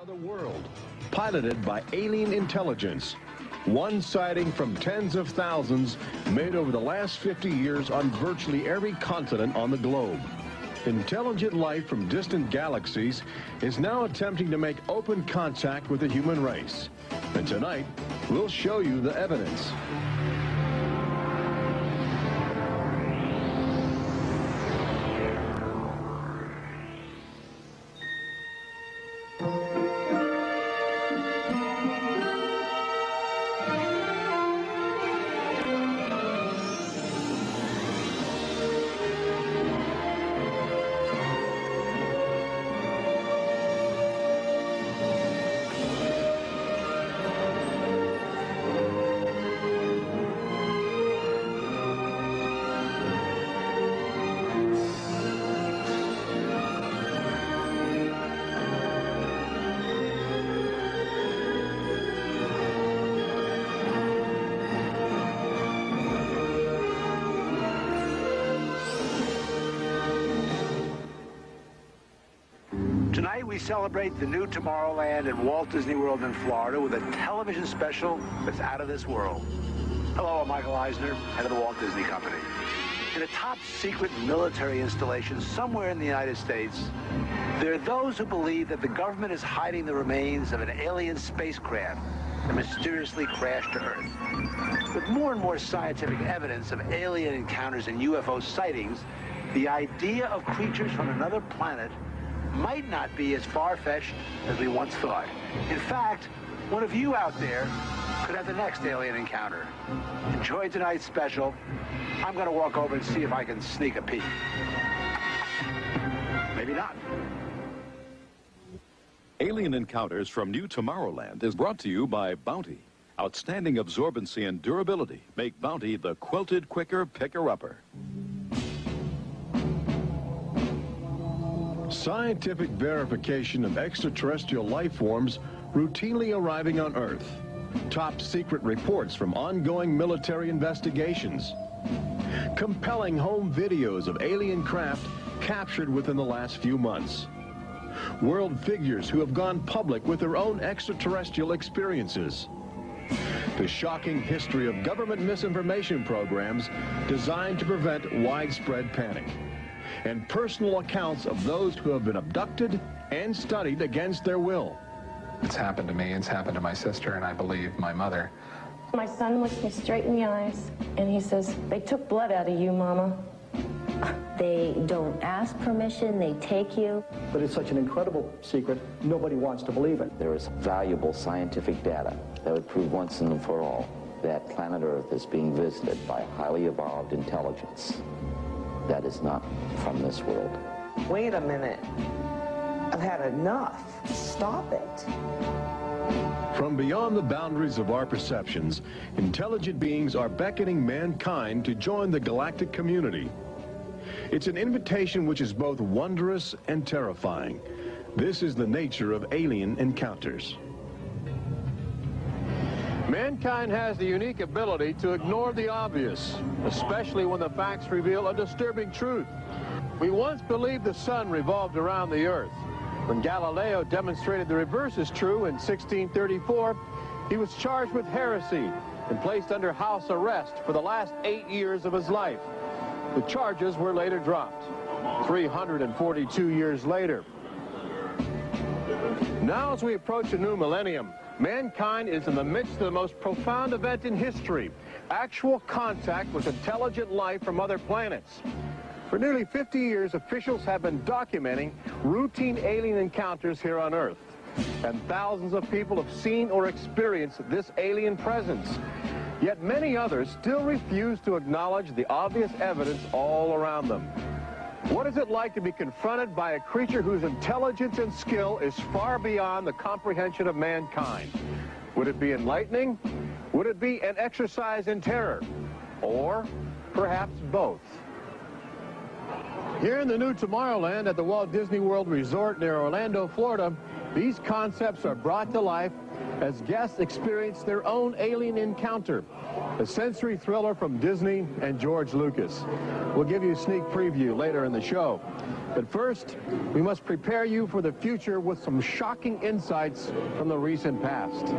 another world, piloted by alien intelligence. One sighting from tens of thousands made over the last 50 years on virtually every continent on the globe. Intelligent life from distant galaxies is now attempting to make open contact with the human race. And tonight, we'll show you the evidence. Tonight we celebrate the new Tomorrowland at Walt Disney World in Florida with a television special that's out of this world. Hello, I'm Michael Eisner, head of the Walt Disney Company. In a top-secret military installation somewhere in the United States, there are those who believe that the government is hiding the remains of an alien spacecraft that mysteriously crashed to Earth. With more and more scientific evidence of alien encounters and UFO sightings, the idea of creatures from another planet might not be as far-fetched as we once thought. In fact, one of you out there could have the next alien encounter. Enjoy tonight's special. I'm going to walk over and see if I can sneak a peek. Maybe not. Alien Encounters from New Tomorrowland is brought to you by Bounty. Outstanding absorbency and durability make Bounty the quilted quicker picker-upper. Scientific verification of extraterrestrial life forms routinely arriving on Earth. Top secret reports from ongoing military investigations. Compelling home videos of alien craft captured within the last few months. World figures who have gone public with their own extraterrestrial experiences. The shocking history of government misinformation programs designed to prevent widespread panic. And personal accounts of those who have been abducted and studied against their will. It's happened to me, it's happened to my sister, and I believe my mother. My son looks me straight in the eyes, and he says, "They took blood out of you, Mama." They don't ask permission, they take you. But it's such an incredible secret, nobody wants to believe it. There is valuable scientific data that would prove once and for all that planet Earth is being visited by highly evolved intelligence that is not from this world. Wait a minute. I've had enough. Stop it. From beyond the boundaries of our perceptions, intelligent beings are beckoning mankind to join the galactic community. It's an invitation which is both wondrous and terrifying. This is the nature of alien encounters. Mankind has the unique ability to ignore the obvious, especially when the facts reveal a disturbing truth. We once believed the sun revolved around the earth. When Galileo demonstrated the reverse is true in 1634, he was charged with heresy and placed under house arrest for the last 8 years of his life. The charges were later dropped, 342 years later. Now, as we approach a new millennium, mankind is in the midst of the most profound event in history, actual contact with intelligent life from other planets. For nearly 50 years, officials have been documenting routine alien encounters here on Earth. And thousands of people have seen or experienced this alien presence. Yet many others still refuse to acknowledge the obvious evidence all around them. What is it like to be confronted by a creature whose intelligence and skill is far beyond the comprehension of mankind? Would it be enlightening? Would it be an exercise in terror? Or perhaps both? Here in the new Tomorrowland at the Walt Disney World Resort near Orlando, Florida, these concepts are brought to life as guests experience their own alien encounter, a sensory thriller from Disney and George Lucas. We'll give you a sneak preview later in the show. But first, we must prepare you for the future with some shocking insights from the recent past.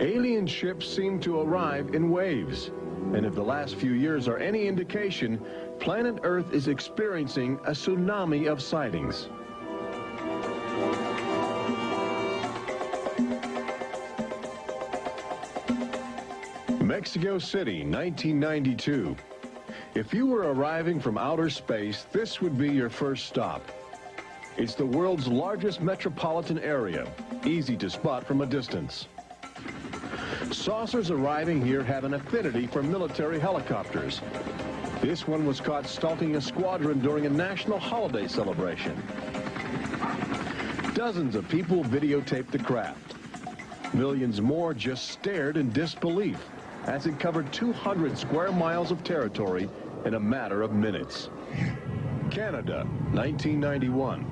Alien ships seem to arrive in waves. And if the last few years are any indication, planet Earth is experiencing a tsunami of sightings. Mexico City, 1992. If you were arriving from outer space, this would be your first stop. It's the world's largest metropolitan area, easy to spot from a distance. Saucers arriving here have an affinity for military helicopters. This one was caught stalking a squadron during a national holiday celebration. Dozens of people videotaped the craft. Millions more just stared in disbelief as it covered 200 square miles of territory in a matter of minutes. Canada, 1991.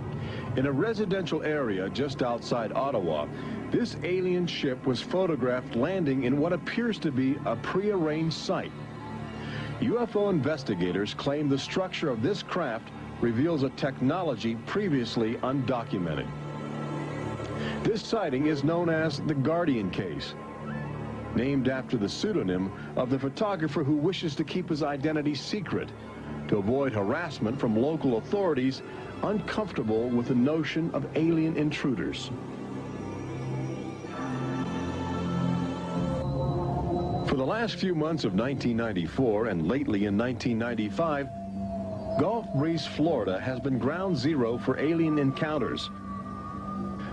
In a residential area just outside Ottawa, this alien ship was photographed landing in what appears to be a prearranged site. UFO investigators claim the structure of this craft reveals a technology previously undocumented. This sighting is known as the Guardian case, named after the pseudonym of the photographer who wishes to keep his identity secret to avoid harassment from local authorities uncomfortable with the notion of alien intruders. For the last few months of 1994 and lately in 1995, Gulf Breeze, Florida has been ground zero for alien encounters.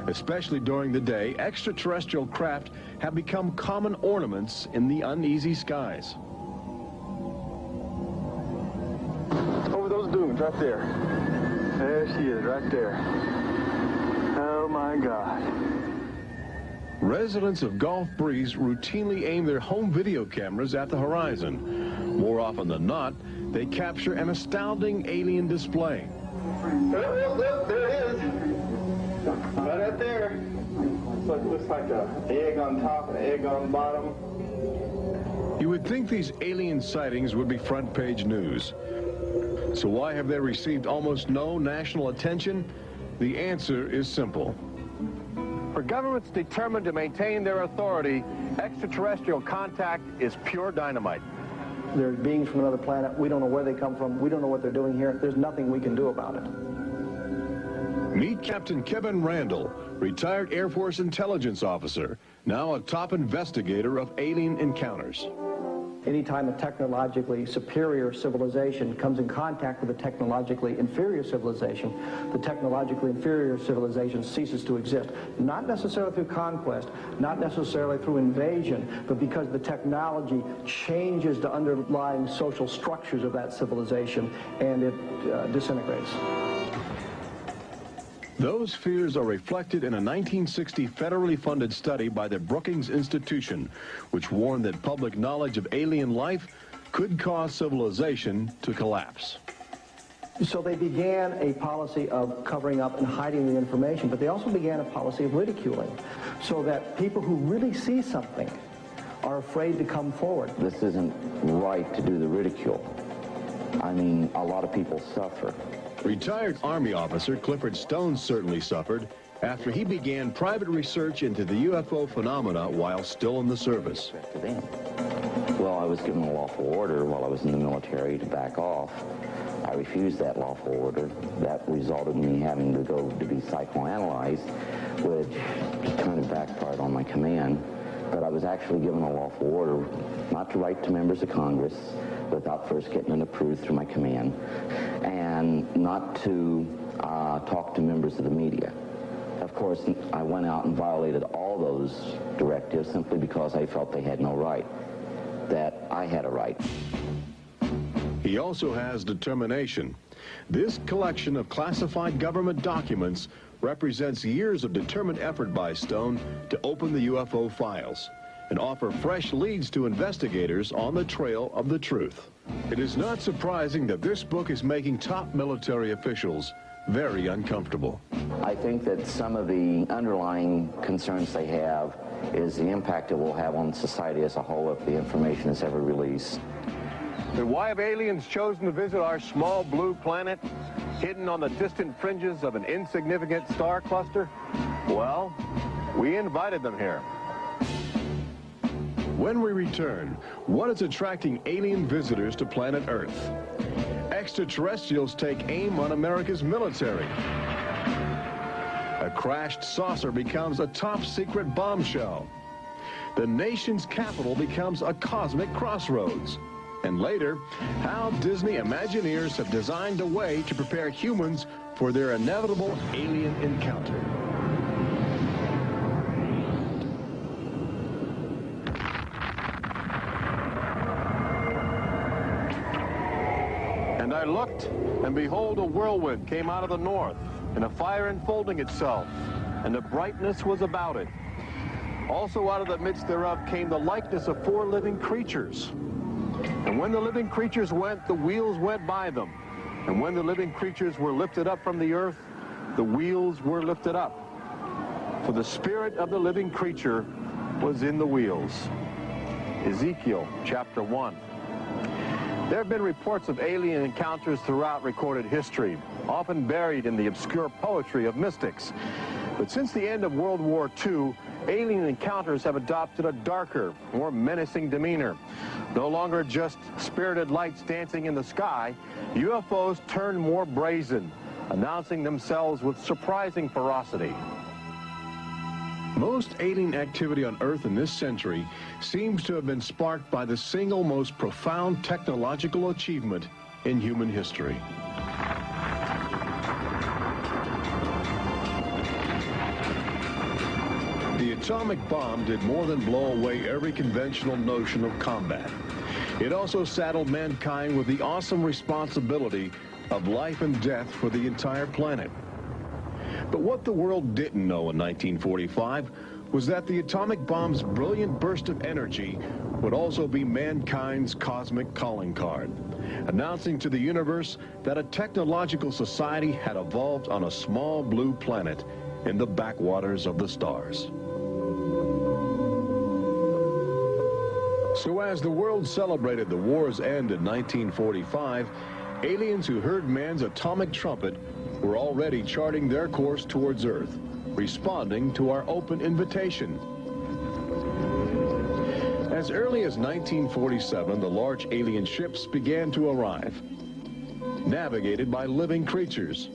Especially during the day, extraterrestrial craft have become common ornaments in the uneasy skies. Over those dunes, right there. There she is, right there. Oh my God. Residents of Gulf Breeze routinely aim their home video cameras at the horizon. More often than not, they capture an astounding alien display. There it is. Right up there. Looks like an egg on top and an egg on the bottom. You would think these alien sightings would be front page news. So why have they received almost no national attention? The answer is simple. For governments determined to maintain their authority, extraterrestrial contact is pure dynamite. They're beings from another planet. We don't know where they come from. We don't know what they're doing here. There's nothing we can do about it. Meet Captain Kevin Randall, retired Air Force intelligence officer, now a top investigator of alien encounters. Anytime a technologically superior civilization comes in contact with a technologically inferior civilization, the technologically inferior civilization ceases to exist. Not necessarily through conquest, not necessarily through invasion, but because the technology changes the underlying social structures of that civilization and it disintegrates. Those fears are reflected in a 1960 federally funded study by the Brookings Institution, which warned that public knowledge of alien life could cause civilization to collapse. So they began a policy of covering up and hiding the information, but they also began a policy of ridiculing, so that people who really see something are afraid to come forward. This isn't right to do the ridicule. I mean, a lot of people suffer. Retired Army officer Clifford Stone certainly suffered after he began private research into the UFO phenomena while still in the service. Well, I was given a lawful order while I was in the military to back off. I refused that lawful order. That resulted in me having to go to be psychoanalyzed, which kind of backfired on my command. But I was actually given a lawful order not to write to members of Congress without first getting it approved through my command, and not to talk to members of the media. Of course, I went out and violated all those directives simply because I felt they had no right, that I had a right. He also has determination. This collection of classified government documents represents years of determined effort by Stone to open the UFO files and offer fresh leads to investigators on the trail of the truth. It is not surprising that this book is making top military officials very uncomfortable. I think that some of the underlying concerns they have is the impact it will have on society as a whole if the information is ever released. But why have aliens chosen to visit our small blue planet, hidden on the distant fringes of an insignificant star cluster? Well, we invited them here. When we return, what is attracting alien visitors to planet Earth? Extraterrestrials take aim on America's military. A crashed saucer becomes a top-secret bombshell. The nation's capital becomes a cosmic crossroads. And later, how Disney Imagineers have designed a way to prepare humans for their inevitable alien encounter. And I looked, and behold, a whirlwind came out of the north, and a fire enfolding itself, and the brightness was about it. Also out of the midst thereof came the likeness of 4 living creatures. And when the living creatures went, the wheels went by them. And when the living creatures were lifted up from the earth, the wheels were lifted up. For the spirit of the living creature was in the wheels. Ezekiel chapter 1. There have been reports of alien encounters throughout recorded history, often buried in the obscure poetry of mystics. But since the end of World War II, alien encounters have adopted a darker, more menacing demeanor. No longer just spirited lights dancing in the sky, UFOs turn more brazen, announcing themselves with surprising ferocity. Most alien activity on Earth in this century seems to have been sparked by the single most profound technological achievement in human history. The atomic bomb did more than blow away every conventional notion of combat. It also saddled mankind with the awesome responsibility of life and death for the entire planet. But what the world didn't know in 1945 was that the atomic bomb's brilliant burst of energy would also be mankind's cosmic calling card, announcing to the universe that a technological society had evolved on a small blue planet in the backwaters of the stars. So as the world celebrated the war's end in 1945, aliens who heard man's atomic trumpet were already charting their course towards Earth, responding to our open invitation. As early as 1947, the large alien ships began to arrive, navigated by living creatures.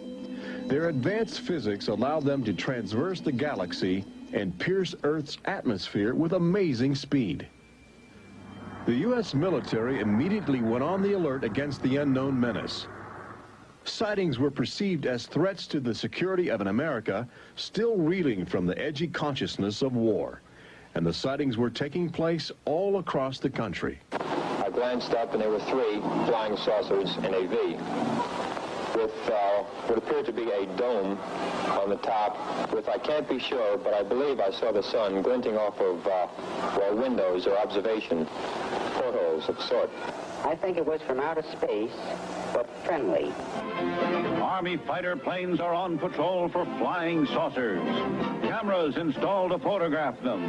Their advanced physics allowed them to traverse the galaxy and pierce Earth's atmosphere with amazing speed. The U.S. military immediately went on the alert against the unknown menace. Sightings were perceived as threats to the security of an America still reeling from the edgy consciousness of war. And the sightings were taking place all across the country. I glanced up and there were 3 flying saucers in a V with what appeared to be a dome on the top with, I can't be sure, but I believe I saw the sun glinting off of windows or observation portholes of sort. I think it was from outer space, but friendly. Army fighter planes are on patrol for flying saucers. Cameras installed to photograph them.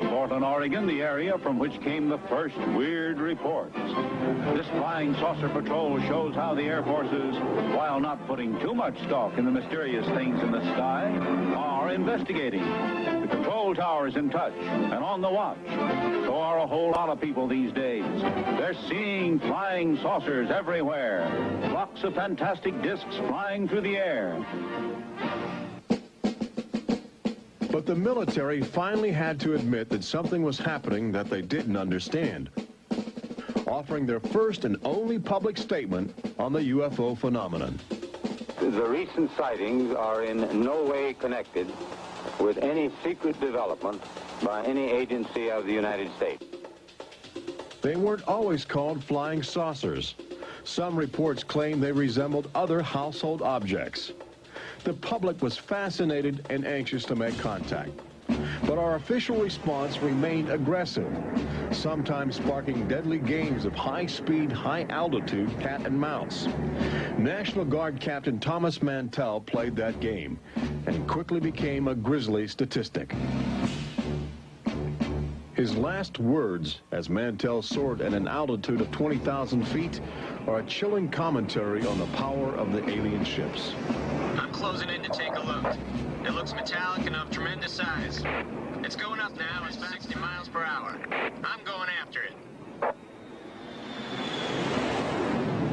Portland, Oregon, the area from which came the first weird reports. This flying saucer patrol shows how the Air Forces, while not putting too much stock in the mysterious things in the sky, are investigating. The control tower's in touch and on the watch. So are a whole lot of people these days. They're seeing flying saucers everywhere. Blocks of fantastic discs flying through the air. But the military finally had to admit that something was happening that they didn't understand, offering their first and only public statement on the UFO phenomenon. The recent sightings are in no way connected with any secret development by any agency of the United States. They weren't always called flying saucers. Some reports claim they resembled other household objects. The public was fascinated and anxious to make contact. But our official response remained aggressive, sometimes sparking deadly games of high-speed, high-altitude cat and mouse. National Guard Captain Thomas Mantell played that game and quickly became a grisly statistic. His last words, as Mantell soared at an altitude of 20,000 feet, are a chilling commentary on the power of the alien ships. I'm closing in to take a look. It looks metallic and of tremendous size. It's going up now at 60 miles per hour. I'm going after it.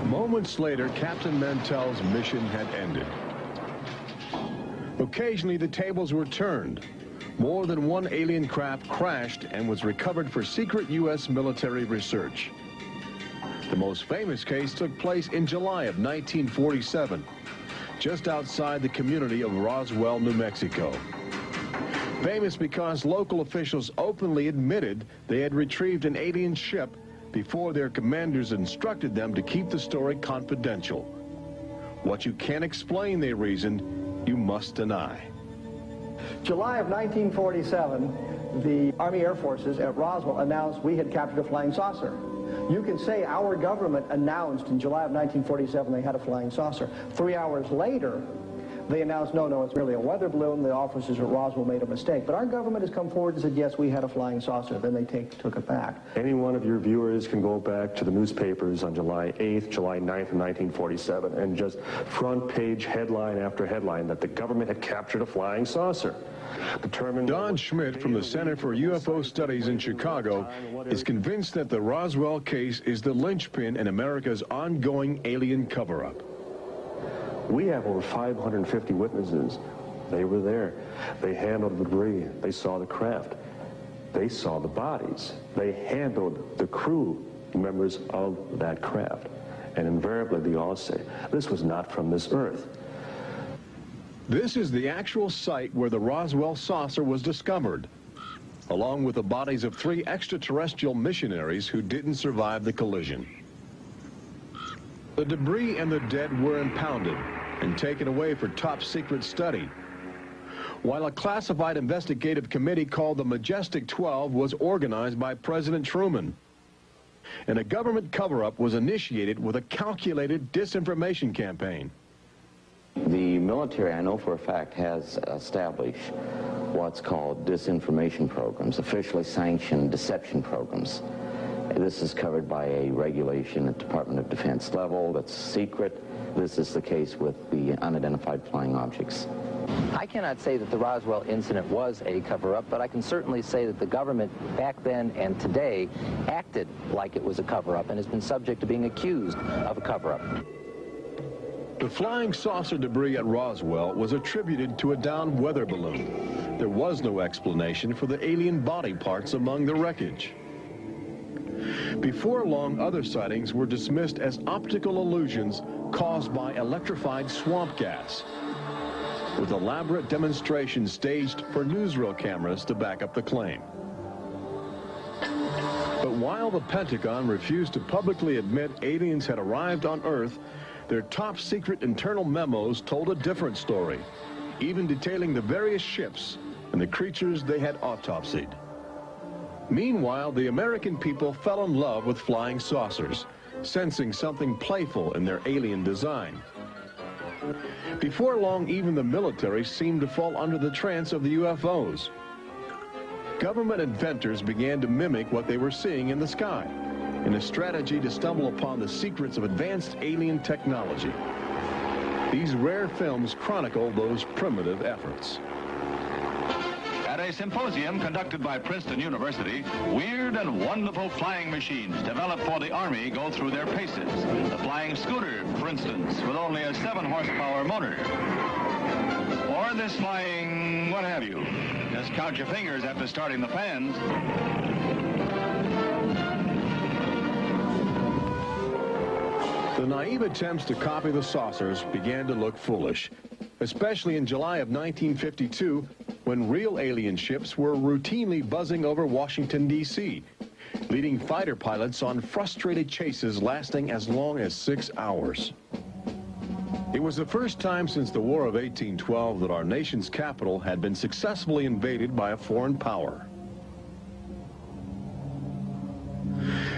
Moments later, Captain Mantell's mission had ended. Occasionally, the tables were turned. More than one alien craft crashed and was recovered for secret U.S. military research. The most famous case took place in July of 1947, just outside the community of Roswell, New Mexico. Famous because local officials openly admitted they had retrieved an alien ship before their commanders instructed them to keep the story confidential. What you can't explain, they reasoned, you must deny. July of 1947, the Army Air Forces at Roswell announced we had captured a flying saucer. You can say our government announced in July of 1947 they had a flying saucer. 3 hours later, they announced, no, it's really a weather balloon. The officers at Roswell made a mistake. But our government has come forward and said, yes, we had a flying saucer. Then they took it back. Any one of your viewers can go back to the newspapers on July 8th, July 9th of 1947, and just front page headline after headline that the government had captured a flying saucer. Don Schmidt from the Center for UFO Studies in Chicago is convinced that the Roswell case is the linchpin in America's ongoing alien cover-up. We have over 550 witnesses. They were there. They handled the debris. They saw the craft. They saw the bodies. They handled the crew members of that craft. And invariably, they all say, this was not from this earth. This is the actual site where the Roswell saucer was discovered, along with the bodies of 3 extraterrestrial missionaries who didn't survive the collision. The debris and the dead were impounded and taken away for top-secret study, while a classified investigative committee called the Majestic 12 was organized by President Truman. And a government cover-up was initiated with a calculated disinformation campaign. The military, I know for a fact, has established what's called disinformation programs, officially sanctioned deception programs. This is covered by a regulation at Department of Defense level that's secret. This is the case with the unidentified flying objects. I cannot say that the Roswell incident was a cover-up, but I can certainly say that the government back then and today acted like it was a cover-up and has been subject to being accused of a cover-up. The flying saucer debris at Roswell was attributed to a downed weather balloon. There was no explanation for the alien body parts among the wreckage. Before long, other sightings were dismissed as optical illusions caused by electrified swamp gas, with elaborate demonstrations staged for newsreel cameras to back up the claim. But while the Pentagon refused to publicly admit aliens had arrived on Earth, their top-secret internal memos told a different story, even detailing the various ships and the creatures they had autopsied. Meanwhile, the American people fell in love with flying saucers, sensing something playful in their alien design. Before long, even the military seemed to fall under the trance of the UFOs. Government inventors began to mimic what they were seeing in the sky, in a strategy to stumble upon the secrets of advanced alien technology. These rare films chronicle those primitive efforts. At a symposium conducted by Princeton University, weird and wonderful flying machines developed for the Army go through their paces. The flying scooter, for instance, with only a 7-horsepower motor. Or this flying what have you. Just count your fingers after starting the fans. The naive attempts to copy the saucers began to look foolish, especially in July of 1952, when real alien ships were routinely buzzing over Washington, D.C., leading fighter pilots on frustrated chases lasting as long as 6 hours. It was the first time since the War of 1812 that our nation's capital had been successfully invaded by a foreign power.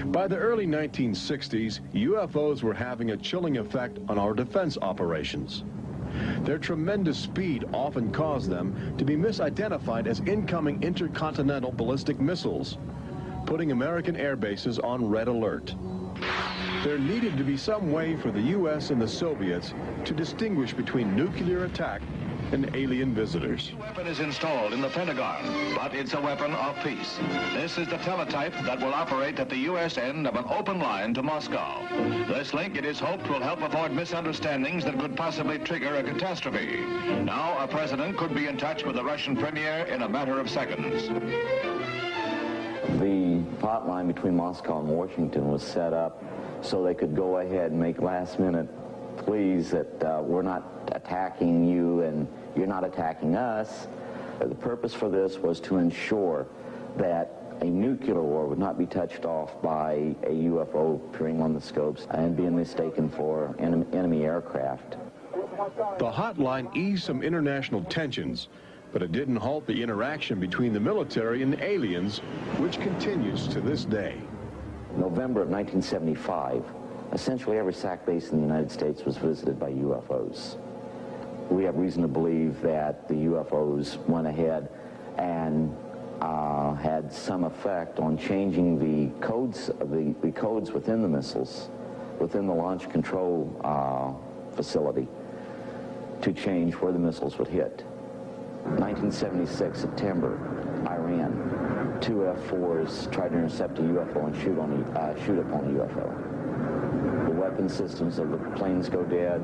By the early 1960s, UFOs were having a chilling effect on our defense operations. Their tremendous speed often caused them to be misidentified as incoming intercontinental ballistic missiles, putting American air bases on red alert. There needed to be some way for the U.S. and the Soviets to distinguish between nuclear attack and alien visitors. The weapon is installed in the Pentagon, but it's a weapon of peace. This is the teletype that will operate at the U.S. end of an open line to Moscow. This link, it is hoped, will help avoid misunderstandings that could possibly trigger a catastrophe. Now, our president could be in touch with the Russian premier in a matter of seconds. The hotline between Moscow and Washington was set up so they could go ahead and make last-minute pleas that we're not attacking you and you're not attacking us. The purpose for this was to ensure that a nuclear war would not be touched off by a UFO appearing on the scopes and being mistaken for enemy aircraft. The hotline eased some international tensions, but it didn't halt the interaction between the military and the aliens, which continues to this day. November of 1975, essentially every SAC base in the United States was visited by UFOs. We have reason to believe that the UFOs went ahead and had some effect on changing the codes within the missiles, within the launch control facility, to change where the missiles would hit. 1976, September, Iran, 2 F-4s tried to intercept a UFO and shoot upon a UFO. The weapon systems of the planes go dead.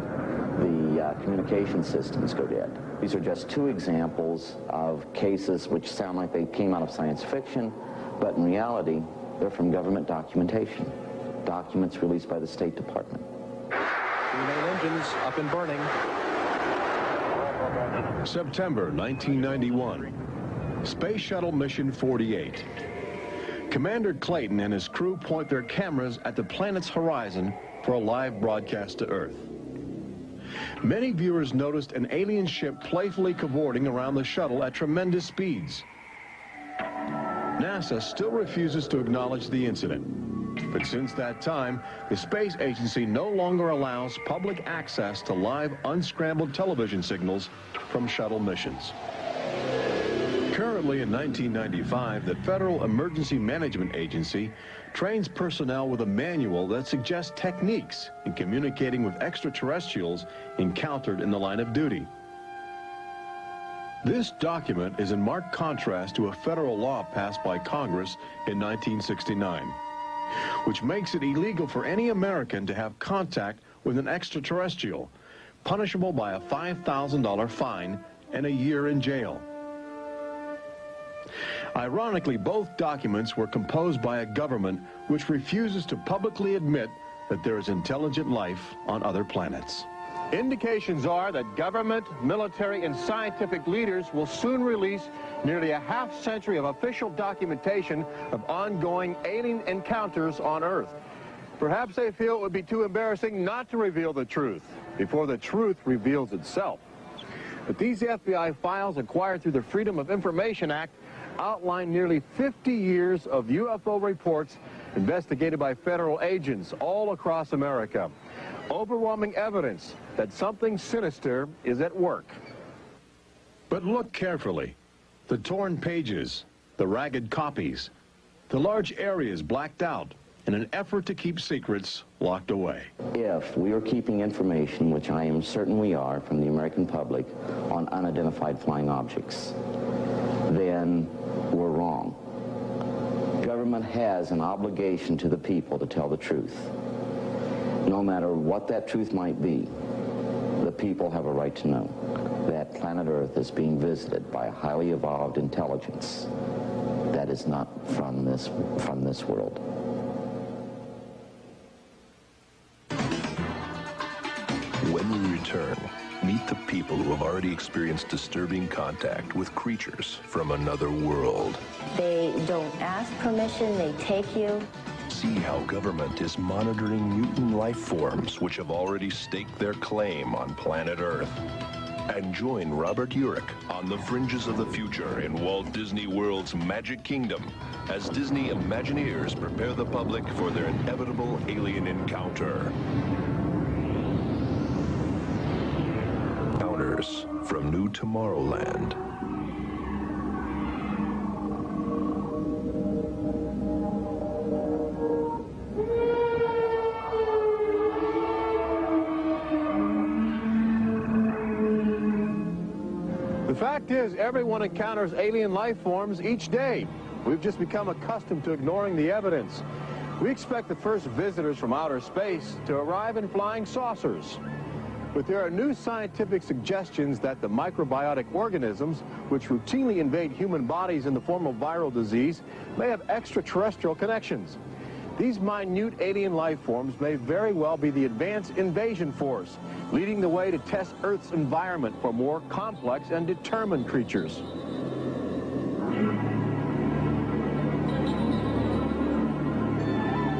The communication systems go dead. These are just 2 examples of cases which sound like they came out of science fiction, but in reality, they're from government documentation. Documents released by the State Department. 3 main engines up and burning. September 1991. Space Shuttle Mission 48. Commander Clayton and his crew point their cameras at the planet's horizon for a live broadcast to Earth. Many viewers noticed an alien ship playfully cavorting around the shuttle at tremendous speeds. NASA still refuses to acknowledge the incident. But since that time, the space agency no longer allows public access to live unscrambled television signals from shuttle missions. Currently in 1995, the Federal Emergency Management Agency trains personnel with a manual that suggests techniques in communicating with extraterrestrials encountered in the line of duty. This document is in marked contrast to a federal law passed by Congress in 1969, which makes it illegal for any American to have contact with an extraterrestrial, punishable by a $5,000 fine and a year in jail. Ironically, both documents were composed by a government which refuses to publicly admit that there is intelligent life on other planets. Indications are that government, military, and scientific leaders will soon release nearly a half-century of official documentation of ongoing alien encounters on Earth. Perhaps they feel it would be too embarrassing not to reveal the truth before the truth reveals itself. But these FBI files acquired through the Freedom of Information Act outline nearly 50 years of UFO reports investigated by federal agents all across America. Overwhelming evidence that something sinister is at work. But look carefully. The torn pages, the ragged copies, the large areas blacked out in an effort to keep secrets locked away. If we are keeping information, which I am certain we are, from the American public on unidentified flying objects, then we're wrong. Government has an obligation to the people to tell the truth. No matter what that truth might be, the people have a right to know that planet Earth is being visited by a highly evolved intelligence that is not from this world. When we return, meet the people who have already experienced disturbing contact with creatures from another world. They don't ask permission, they take you. See how government is monitoring mutant life forms which have already staked their claim on planet Earth. And join Robert Urich on the fringes of the future in Walt Disney World's Magic Kingdom as Disney Imagineers prepare the public for their inevitable alien encounter. from New Tomorrowland. The fact is, everyone encounters alien life forms each day. We've just become accustomed to ignoring the evidence. We expect the first visitors from outer space to arrive in flying saucers. But there are new scientific suggestions that the microbiotic organisms, which routinely invade human bodies in the form of viral disease, may have extraterrestrial connections. These minute alien life forms may very well be the advanced invasion force, leading the way to test Earth's environment for more complex and determined creatures.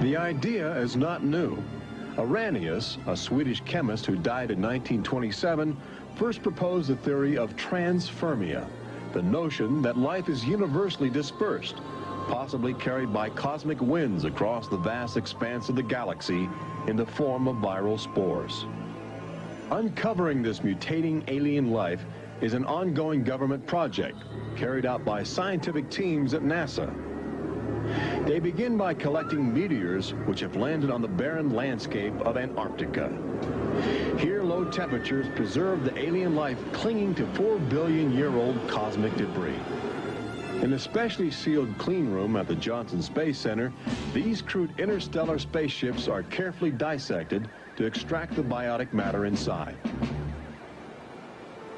The idea is not new. Arrhenius, a Swedish chemist who died in 1927, first proposed the theory of transfermia, the notion that life is universally dispersed, possibly carried by cosmic winds across the vast expanse of the galaxy in the form of viral spores. Uncovering this mutating alien life is an ongoing government project carried out by scientific teams at NASA. They begin by collecting meteors which have landed on the barren landscape of Antarctica. Here, low temperatures preserve the alien life clinging to 4-billion-year-old cosmic debris. In a specially sealed clean room at the Johnson Space Center, these crude interstellar spaceships are carefully dissected to extract the biotic matter inside.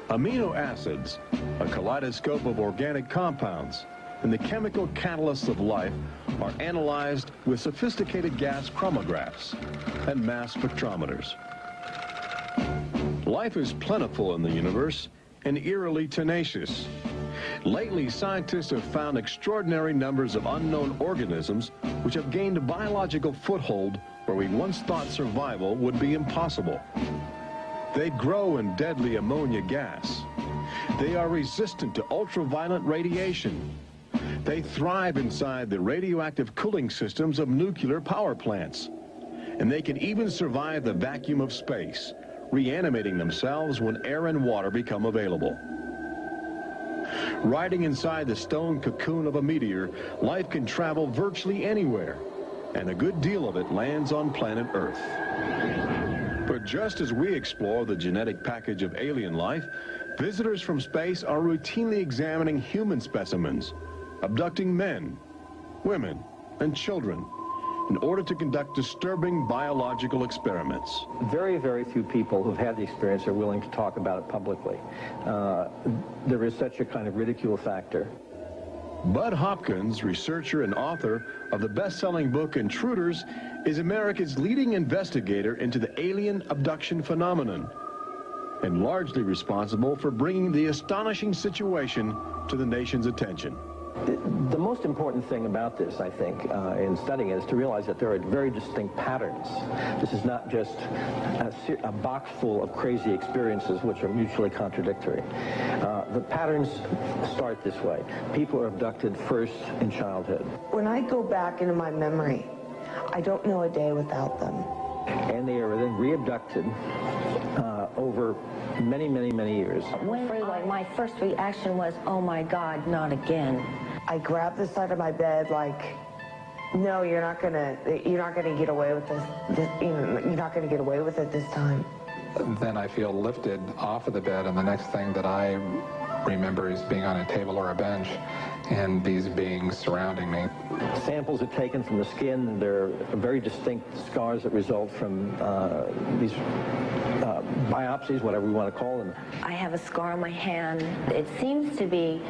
Amino acids, a kaleidoscope of organic compounds, and the chemical catalysts of life are analyzed with sophisticated gas chromographs and mass spectrometers. Life is plentiful in the universe and eerily tenacious. Lately, scientists have found extraordinary numbers of unknown organisms which have gained a biological foothold where we once thought survival would be impossible. They grow in deadly ammonia gas. They are resistant to ultraviolet radiation. They thrive inside the radioactive cooling systems of nuclear power plants. And they can even survive the vacuum of space, reanimating themselves when air and water become available. Riding inside the stone cocoon of a meteor, life can travel virtually anywhere, and a good deal of it lands on planet Earth. But just as we explore the genetic package of alien life, visitors from space are routinely examining human specimens, abducting men, women, and children in order to conduct disturbing biological experiments. Very, very few people who've had the experience are willing to talk about it publicly. There is such a kind of ridicule factor. Bud Hopkins, researcher and author of the best-selling book Intruders, is America's leading investigator into the alien abduction phenomenon and largely responsible for bringing the astonishing situation to the nation's attention. The most important thing about this, I think, in studying it is to realize that there are very distinct patterns. This is not just a box full of crazy experiences which are mutually contradictory. The patterns start this way. People are abducted first in childhood. When I go back into my memory, I don't know a day without them. And they are then re-abducted over many, many, many years. My first reaction was, oh my God, not again. I grabbed the side of my bed like, no, you're not gonna get away with this. You're not gonna get away with it this time. Then I feel lifted off of the bed, and the next thing that I remember is being on a table or a bench and these beings surrounding me. Samples are taken from the skin. There are very distinct scars that result from these biopsies, whatever we want to call them. I have a scar on my hand. It seems to be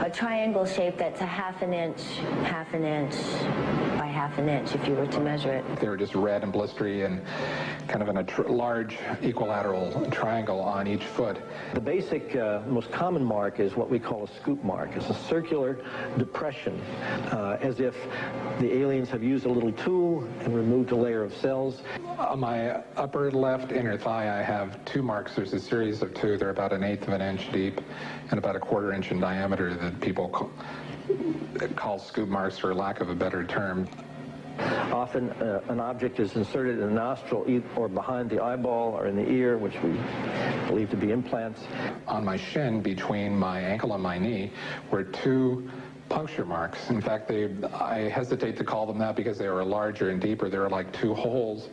a triangle shape that's a half an inch by half an inch if you were to measure it. They were just red and blistery and kind of in a large equilateral triangle on each foot. The basic, most common mark is what we call a scoop mark. It's a circular depression, as if the aliens have used a little tool and removed a layer of cells. On my upper left inner thigh, I have two marks. There's a series of two. They're about 1/8 of an inch deep and about 1/4 inch in diameter that people call scoop marks, for lack of a better term. Often an object is inserted in the nostril or behind the eyeball or in the ear, which we believe to be implants. On my shin, between my ankle and my knee, were 2 puncture marks. In fact, I hesitate to call them that because they were larger and deeper. They were like 2 holes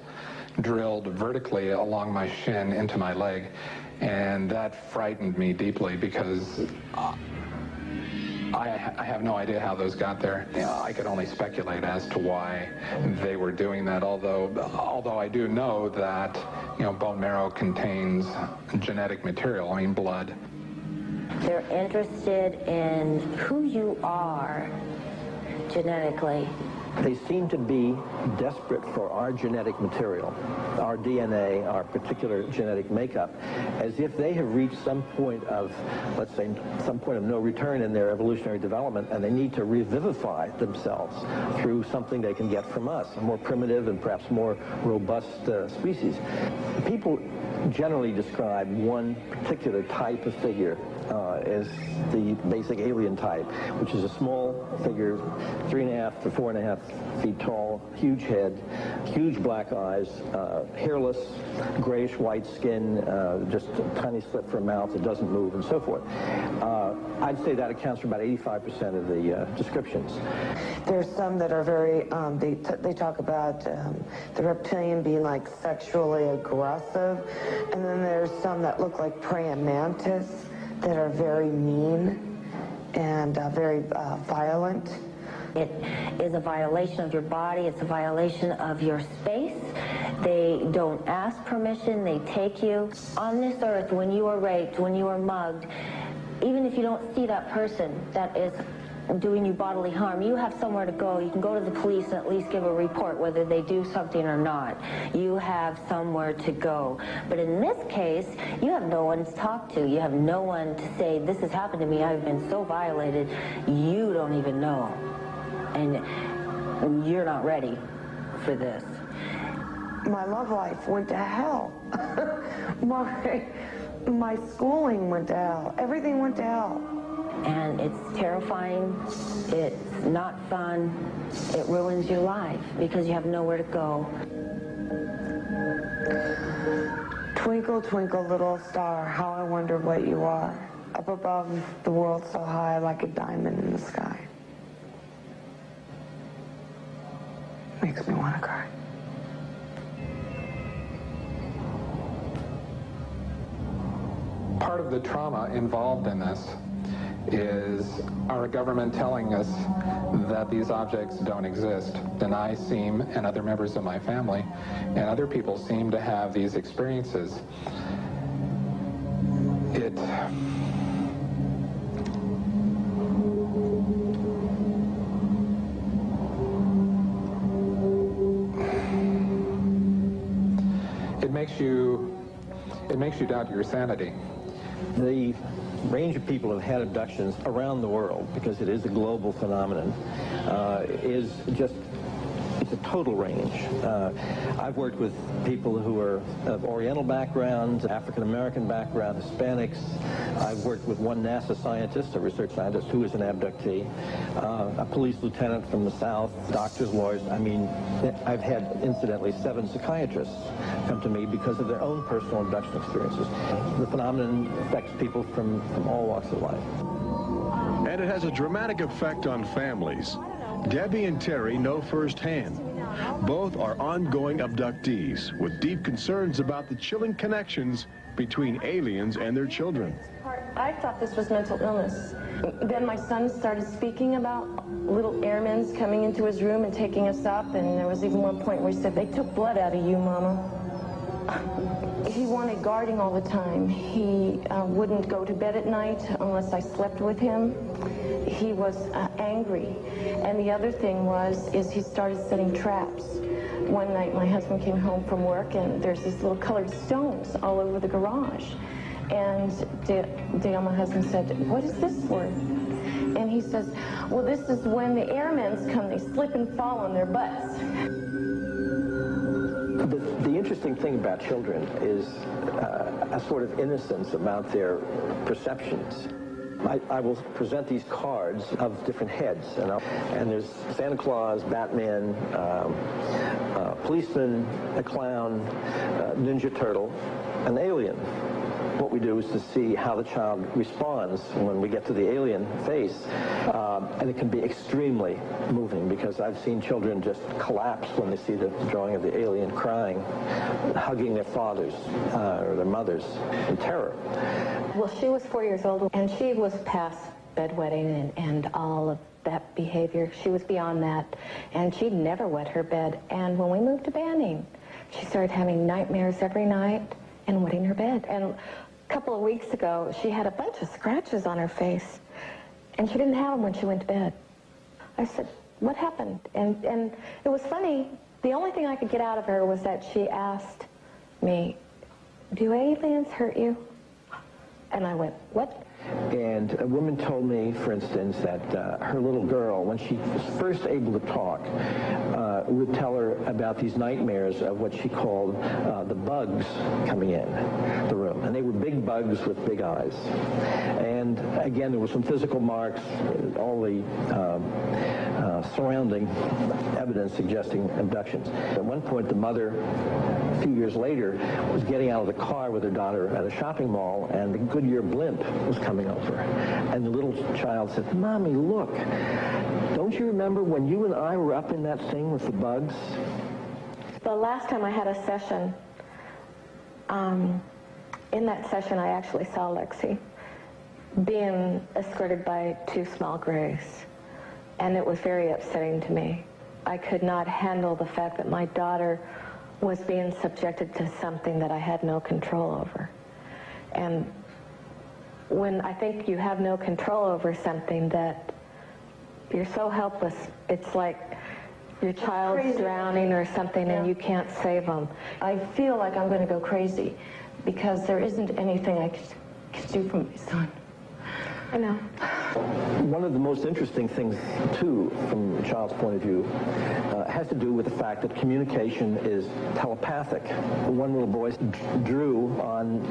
drilled vertically along my shin into my leg. And that frightened me deeply because I have no idea how those got there. I could only speculate as to why they were doing that, although I do know that, bone marrow contains genetic material, blood. They're interested in who you are genetically. They seem to be desperate for our genetic material, our DNA, our particular genetic makeup, as if they have reached some point of, let's say, some point of no return in their evolutionary development, and they need to revivify themselves through something they can get from us, a more primitive and perhaps more robust species. People generally describe one particular type of figure as the basic alien type, which is a small figure, 3.5 to 4.5 feet tall, huge head, huge black eyes, hairless, grayish-white skin, just a tiny slit for a mouth that doesn't move, and so forth. I'd say that accounts for about 85% of the descriptions. There's some that are very, they talk about the reptilian being like sexually aggressive, and then there's some that look like praying mantis that are very mean and very violent. It is a violation of your body. It's a violation of your space. They don't ask permission. They take you. On this earth, when you are raped, when you are mugged, even if you don't see that person that is doing you bodily harm, you have somewhere to go. You can go to the police and at least give a report whether they do something or not. You have somewhere to go. But in this case, you have no one to talk to. You have no one to say, this has happened to me. I've been so violated. You don't even know. And you're not ready for this. My love life went to hell. My schooling went to hell. Everything went to hell. And it's terrifying, it's not fun, it ruins your life because you have nowhere to go. Twinkle, twinkle, little star, how I wonder what you are. Up above the world so high like a diamond in the sky. Makes me want to cry. Part of the trauma involved in this is our government telling us that these objects don't exist. And I seem, and other members of my family, and other people seem to have these experiences. It makes you doubt your sanity. The range of people who have had abductions around the world, because it is a global phenomenon, is just, it's a total range. I've worked with people who are of Oriental backgrounds, African-American background, Hispanics. I've worked with one NASA scientist, a research scientist, who is an abductee, a police lieutenant from the South, doctors, lawyers. I mean, I've had, incidentally, 7 psychiatrists come to me because of their own personal abduction experiences. The phenomenon affects people from all walks of life. And it has a dramatic effect on families. Debbie and Terry know firsthand. Both are ongoing abductees with deep concerns about the chilling connections between aliens and their children. I thought this was mental illness. Then my son started speaking about little airmen coming into his room and taking us up, and there was even one point where he said, "They took blood out of you, Mama." He wanted guarding all the time. He wouldn't go to bed at night unless I slept with him. He was angry. And the other thing is he started setting traps. One night my husband came home from work and there's these little colored stones all over the garage. And Dale, my husband, said, "What is this for?" And he says, "Well, this is when the airmen come, they slip and fall on their butts." The interesting thing about children is a sort of innocence about their perceptions. I will present these cards of different heads, and there's Santa Claus, Batman, policeman, a clown, Ninja Turtle, an alien. What we do is to see how the child responds when we get to the alien face, and it can be extremely moving, because I've seen children just collapse when they see the drawing of the alien, crying, hugging their fathers or their mothers in terror. Well, she was 4 years old, and she was past bedwetting and all of that behavior. She was beyond that, and she'd never wet her bed. And when we moved to Banning, she started having nightmares every night and wetting her bed. And a couple of weeks ago, she had a bunch of scratches on her face, and she didn't have them when she went to bed. I said, what happened? And it was funny. The only thing I could get out of her was that she asked me, do aliens hurt you? And I went, what? And a woman told me, for instance, that her little girl, when she was first able to talk, would tell her about these nightmares of what she called the bugs coming in the room. And they were big bugs with big eyes. And again, there were some physical marks, all the surrounding evidence suggesting abductions. At one point, the mother, a few years later, was getting out of the car with her daughter at a shopping mall, and the Goodyear blimp was coming over. And the little child said, Mommy, look, don't you remember when you and I were up in that thing with the bugs? The last time I had a session, in that session I actually saw Lexi being escorted by two small grays. And it was very upsetting to me. I could not handle the fact that my daughter was being subjected to something that I had no control over. And when I think you have no control over something, that you're so helpless, it's like your child's drowning or something, and you can't save them. I feel like I'm going to go crazy because there isn't anything I could do for my son. I know. One of the most interesting things, too, from a child's point of view, has to do with the fact that communication is telepathic. One little boy drew on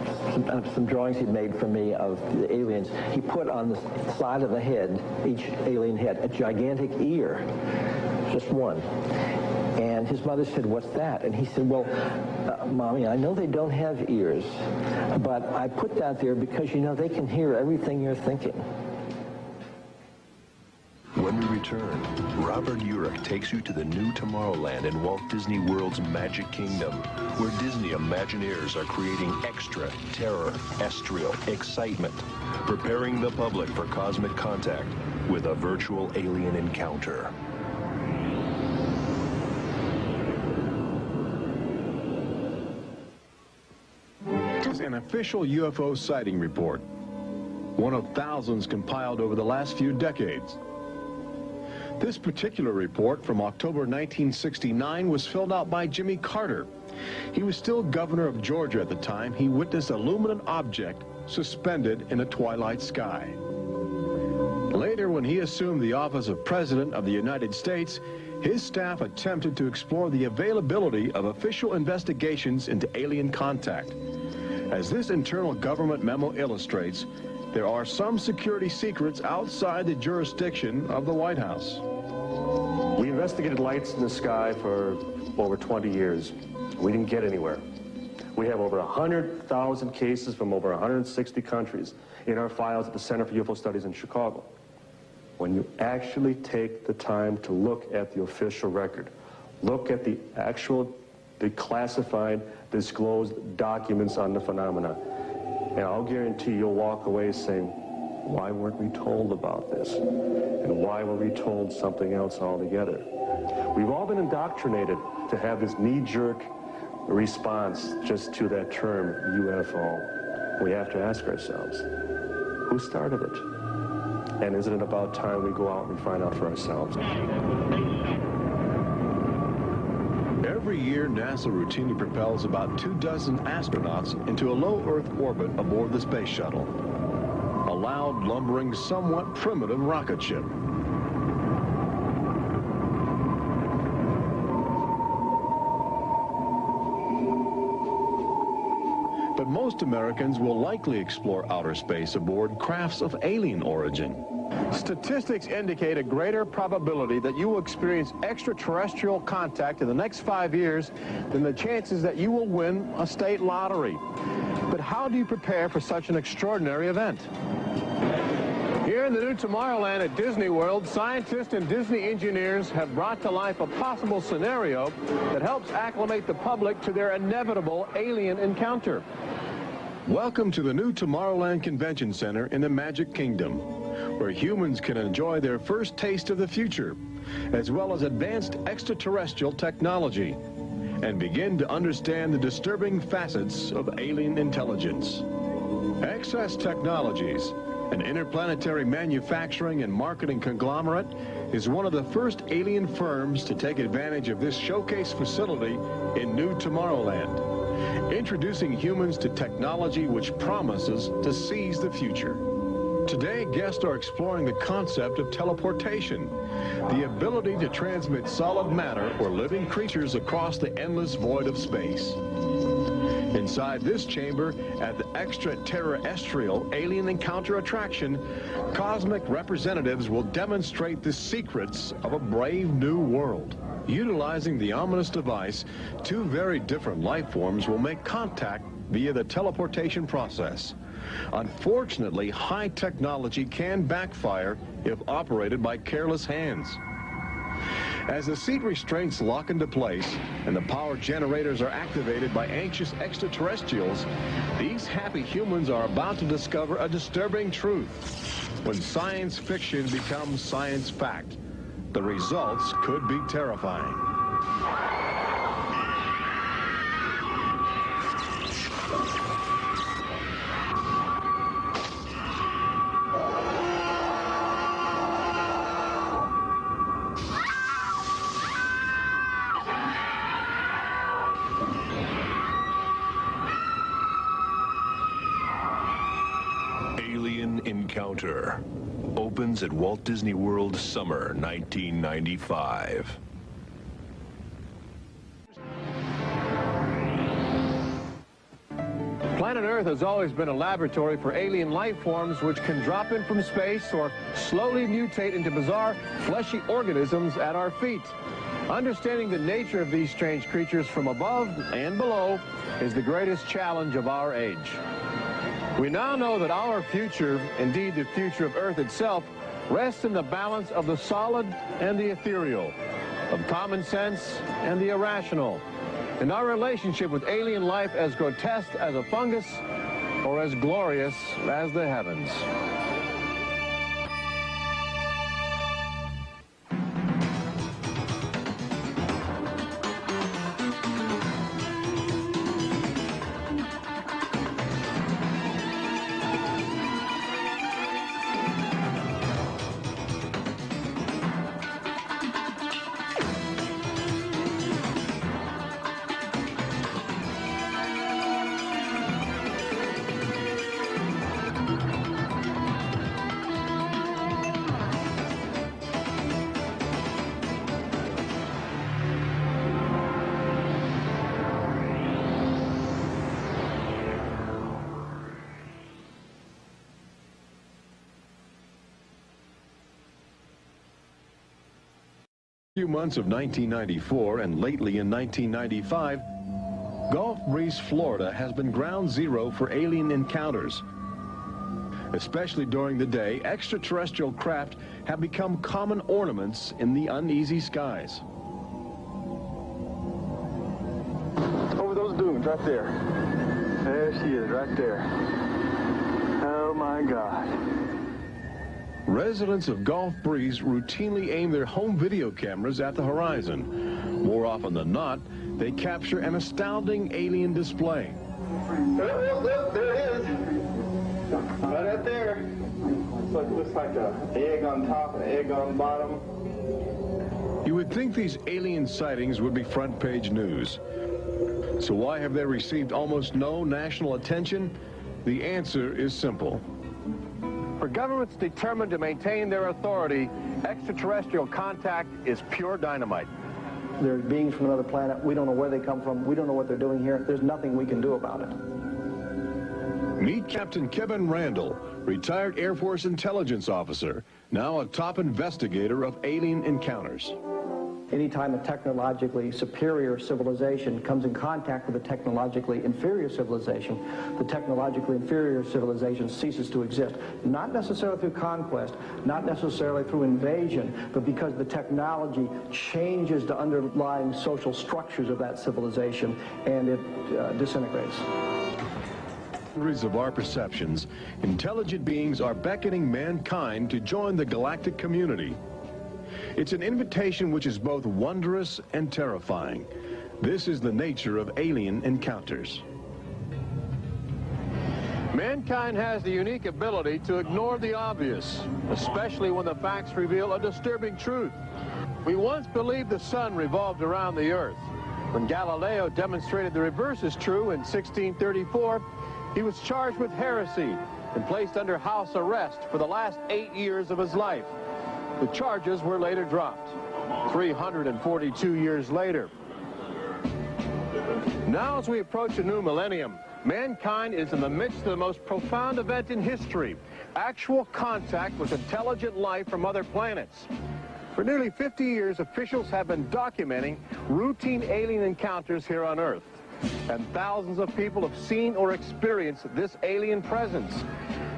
some drawings he'd made for me of the aliens. He put on the side of the head, each alien head, a gigantic ear, just one. And his mother said, what's that? And he said, well, Mommy, I know they don't have ears, but I put that there because, you know, they can hear everything you're thinking. When we return, Robert Urich takes you to the new Tomorrowland in Walt Disney World's Magic Kingdom, where Disney Imagineers are creating extraterrestrial excitement, preparing the public for cosmic contact with a virtual alien encounter. An official UFO sighting report, one of thousands compiled over the last few decades. This particular report from October 1969 was filled out by Jimmy Carter. He was still governor of Georgia at the time. He witnessed a luminous object suspended in a twilight sky. Later, when he assumed the office of President of the United States, his staff attempted to explore the availability of official investigations into alien contact. As this internal government memo illustrates, there are some security secrets outside the jurisdiction of the White House. We investigated lights in the sky for over 20 years. We didn't get anywhere. We have over 100,000 cases from over 160 countries in our files at the Center for UFO Studies in Chicago. When you actually take the time to look at the official record, look at the classified, disclosed documents on the phenomena, and I'll guarantee you'll walk away saying, why weren't we told about this? And why were we told something else altogether? We've all been indoctrinated to have this knee-jerk response just to that term, UFO. We have to ask ourselves, who started it? And isn't it about time we go out and find out for ourselves? Every year, NASA routinely propels about 24 astronauts into a low Earth orbit aboard the space shuttle, a loud, lumbering, somewhat primitive rocket ship. But most most Americans will likely explore outer space aboard crafts of alien origin. Statistics indicate a greater probability that you will experience extraterrestrial contact in the next 5 years than the chances that you will win a state lottery. But how do you prepare for such an extraordinary event? Here in the new Tomorrowland at Disney World, scientists and Disney engineers have brought to life a possible scenario that helps acclimate the public to their inevitable alien encounter. Welcome to the new Tomorrowland Convention Center in the Magic Kingdom, where humans can enjoy their first taste of the future, as well as advanced extraterrestrial technology, and begin to understand the disturbing facets of alien intelligence. Access Technologies, an interplanetary manufacturing and marketing conglomerate, is one of the first alien firms to take advantage of this showcase facility in new Tomorrowland, introducing humans to technology which promises to seize the future. Today, guests are exploring the concept of teleportation, the ability to transmit solid matter or living creatures across the endless void of space. Inside this chamber, at the extraterrestrial alien encounter attraction, cosmic representatives will demonstrate the secrets of a brave new world. Utilizing the ominous device, two very different life forms will make contact via the teleportation process. Unfortunately, high technology can backfire if operated by careless hands. As the seat restraints lock into place and the power generators are activated by anxious extraterrestrials, these happy humans are about to discover a disturbing truth. When science fiction becomes science fact, the results could be terrifying. Encounter opens at Walt Disney World summer 1995. Planet Earth has always been a laboratory for alien life forms which can drop in from space or slowly mutate into bizarre fleshy organisms at our feet. Understanding the nature of these strange creatures from above and below is the greatest challenge of our age. We now know that our future, indeed the future of Earth itself, rests in the balance of the solid and the ethereal, of common sense and the irrational, in our relationship with alien life as grotesque as a fungus or as glorious as the heavens. Few months of 1994 and lately in 1995, Gulf Breeze, Florida has been ground zero for alien encounters. Especially during the day, extraterrestrial craft have become common ornaments in the uneasy skies. Over those dunes right there. There she is right there. Oh my God. Residents of Gulf Breeze routinely aim their home video cameras at the horizon. More often than not, they capture an astounding alien display. Look, there it is. Right up there. Looks like an egg on top and an egg on bottom. You would think these alien sightings would be front page news. So why have they received almost no national attention? The answer is simple. For governments determined to maintain their authority, extraterrestrial contact is pure dynamite. They're beings from another planet. We don't know where they come from. We don't know what they're doing here. There's nothing we can do about it. Meet Captain Kevin Randall, retired Air Force intelligence officer, now a top investigator of alien encounters. Anytime a technologically superior civilization comes in contact with a technologically inferior civilization, the technologically inferior civilization ceases to exist. Not necessarily through conquest, not necessarily through invasion, but because the technology changes the underlying social structures of that civilization and it disintegrates. Of our perceptions, intelligent beings are beckoning mankind to join the galactic community. It's an invitation which is both wondrous and terrifying. This is the nature of alien encounters. Mankind has the unique ability to ignore the obvious, especially when the facts reveal a disturbing truth. We once believed the sun revolved around the earth. When Galileo demonstrated the reverse is true in 1634, he was charged with heresy and placed under house arrest for the last 8 years of his life. The charges were later dropped, 342 years later. Now, as we approach a new millennium, mankind is in the midst of the most profound event in history, actual contact with intelligent life from other planets. For nearly 50 years, officials have been documenting routine alien encounters here on Earth. And thousands of people have seen or experienced this alien presence.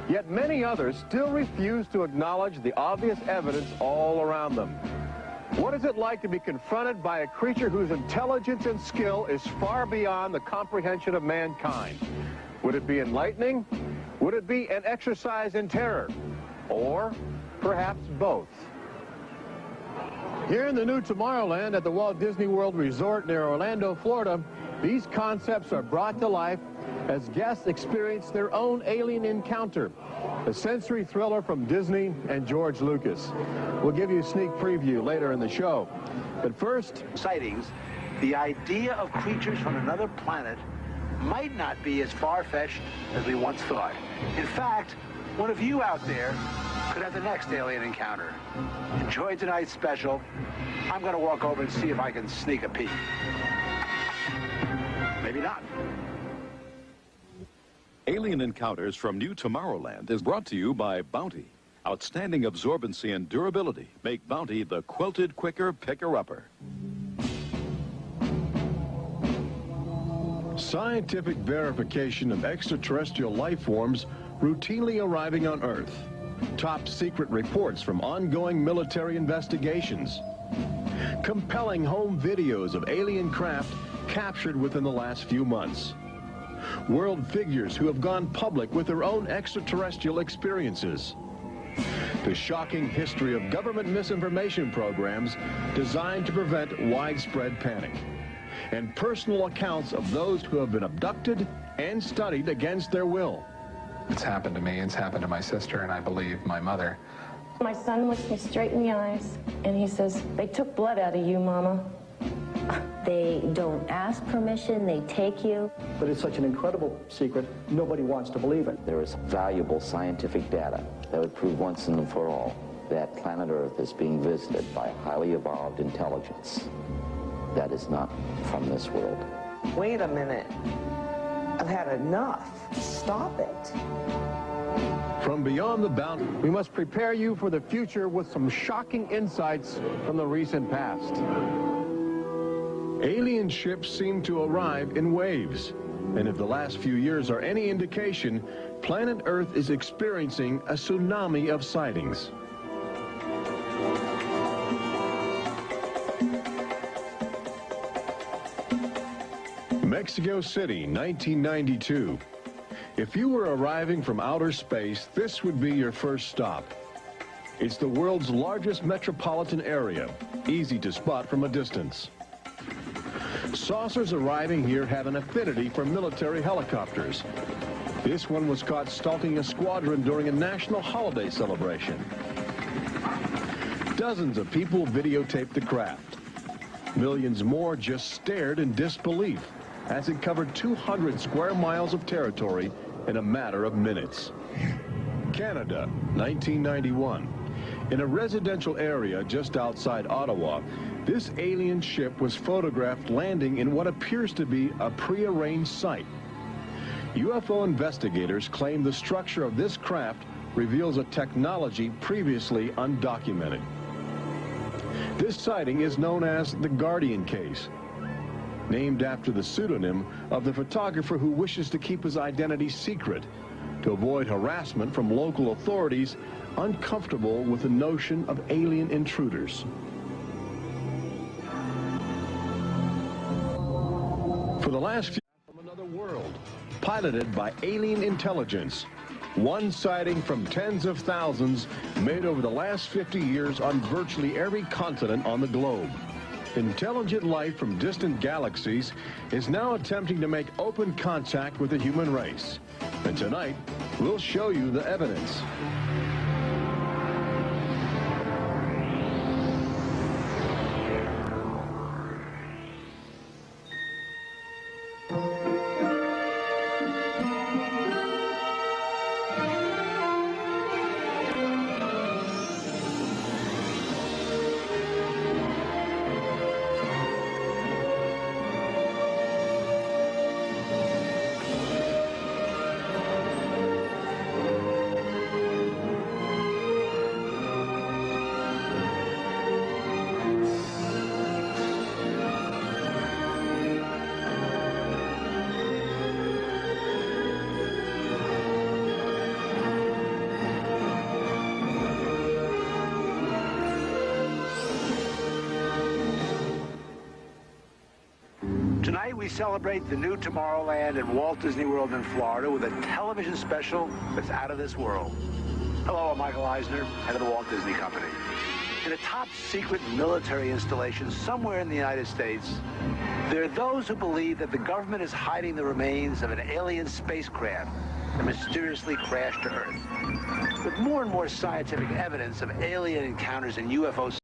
Yet many others still refuse to acknowledge the obvious evidence all around them. What is it like to be confronted by a creature whose intelligence and skill is far beyond the comprehension of mankind? Would it be enlightening? Would it be an exercise in terror? Or perhaps both? Here in the new Tomorrowland at the Walt Disney World Resort near Orlando, Florida, these concepts are brought to life as guests experience their own alien encounter, a sensory thriller from Disney and George Lucas. We'll give you a sneak preview later in the show. But first, sightings, the idea of creatures from another planet might not be as far-fetched as we once thought. In fact, one of you out there could have the next alien encounter. Enjoy tonight's special. I'm going to walk over and see if I can sneak a peek. Maybe not. Alien Encounters from New Tomorrowland is brought to you by Bounty. Outstanding absorbency and durability make Bounty the quilted quicker picker-upper. Scientific verification of extraterrestrial life forms routinely arriving on Earth. Top secret reports from ongoing military investigations. Compelling home videos of alien craft captured within the last few months. World figures who have gone public with their own extraterrestrial experiences. The shocking history of government misinformation programs designed to prevent widespread panic. And personal accounts of those who have been abducted and studied against their will. It's happened to me, it's happened to my sister, and I believe my mother. My son looks me straight in the eyes, and he says, "They took blood out of you, Mama." They don't ask permission, they take you. But it's such an incredible secret, nobody wants to believe it. There is valuable scientific data that would prove once and for all that planet Earth is being visited by a highly evolved intelligence that is not from this world. Wait a minute. I've had enough. Stop it. From beyond the boundary, we must prepare you for the future with some shocking insights from the recent past. Alien ships seem to arrive in waves. And if the last few years are any indication, planet Earth is experiencing a tsunami of sightings. Mexico City, 1992. If you were arriving from outer space, this would be your first stop. It's the world's largest metropolitan area, easy to spot from a distance. Saucers arriving here have an affinity for military helicopters. This one was caught stalking a squadron during a national holiday celebration. Dozens of people videotaped the craft. Millions more just stared in disbelief as it covered 200 square miles of territory in a matter of minutes. Canada, 1991. In a residential area just outside Ottawa, this alien ship was photographed landing in what appears to be a prearranged site. UFO investigators claim the structure of this craft reveals a technology previously undocumented. This sighting is known as the Guardian case, named after the pseudonym of the photographer who wishes to keep his identity secret to avoid harassment from local authorities uncomfortable with the notion of alien intruders. For the last few from another world, piloted by alien intelligence, one sighting from tens of thousands made over the last 50 years on virtually every continent on the globe. Intelligent life from distant galaxies is now attempting to make open contact with the human race. And tonight, we'll show you the evidence. Tonight we celebrate the new Tomorrowland at Walt Disney World in Florida with a television special that's out of this world. Hello, I'm Michael Eisner, head of the Walt Disney Company. In a top secret military installation somewhere in the United States, there are those who believe that the government is hiding the remains of an alien spacecraft that mysteriously crashed to Earth. With more and more scientific evidence of alien encounters and UFO